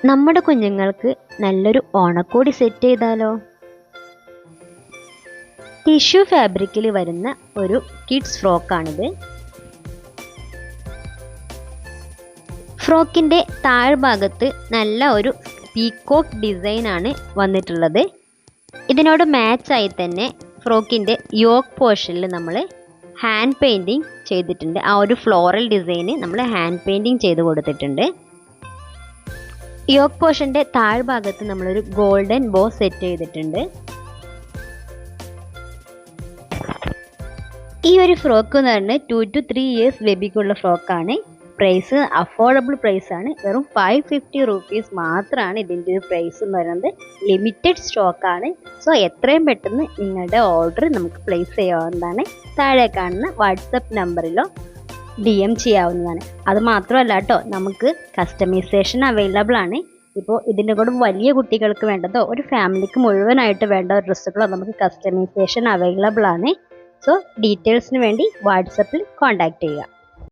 നമ്മുടെ കുഞ്ഞുങ്ങൾക്ക് നല്ലൊരു ഓണക്കോടി സെറ്റ് ചെയ്താലോ? ടിഷ്യൂ ഫാബ്രിക്കിൽ വരുന്ന ഒരു കിഡ്സ് ഫ്രോക്കാണിത്. ഫ്രോക്കിൻ്റെ താഴ്ഭാഗത്ത് നല്ല ഒരു പീക്കോക്ക് ഡിസൈനാണ് വന്നിട്ടുള്ളത്. ഇതിനോട് മാച്ചായി തന്നെ ഫ്രോക്കിൻ്റെ യോക്ക് പോർഷനിൽ നമ്മൾ ഹാൻഡ് പെയിൻറ്റിങ് ചെയ്തിട്ടുണ്ട്. ആ ഒരു ഫ്ലോറൽ ഡിസൈന് നമ്മൾ ഹാൻഡ് പെയിൻറ്റിങ് ചെയ്ത് കൊടുത്തിട്ടുണ്ട്. യോക്ക് പോർഷൻ്റെ താഴ്ഭാഗത്ത് നമ്മളൊരു ഗോൾഡൻ ബോ സെറ്റ് ചെയ്തിട്ടുണ്ട്. ഈ ഒരു ഫ്രോക്ക് എന്ന് പറഞ്ഞാൽ 2 to 3 ഇയേഴ്സ് ബേബിക്കുള്ള ഫ്രോക്കാണ്. പ്രൈസ് അഫോർഡബിൾ പ്രൈസാണ്. വെറും 550 റുപ്പീസ് മാത്രമാണ് ഇതിൻ്റെ ഒരു പ്രൈസ് എന്ന് പറയുന്നത്. ലിമിറ്റഡ് സ്റ്റോക്കാണ്. സോ എത്രയും പെട്ടെന്ന് നിങ്ങളുടെ ഓർഡർ നമുക്ക് പ്ലേസ് ചെയ്യാവുന്നതാണ്. താഴെ കാണുന്ന വാട്സപ്പ് നമ്പറിലോ DM ചെയ്യാവുന്നതാണ്. അത് മാത്രമല്ല കേട്ടോ, നമുക്ക് കസ്റ്റമൈസേഷൻ അവൈലബിൾ ആണ്. ഇപ്പോൾ ഇതിൻ്റെ കൂടെ വലിയ കുട്ടികൾക്ക് വേണ്ടതോ ഒരു ഫാമിലിക്ക് മുഴുവനായിട്ട് വേണ്ട ഡ്രസ്സുകളോ നമുക്ക് കസ്റ്റമൈസേഷൻ അവൈലബിൾ ആണ്. സോ ഡീറ്റെയിൽസിന് വേണ്ടി വാട്സപ്പിൽ കോൺടാക്റ്റ് ചെയ്യുക.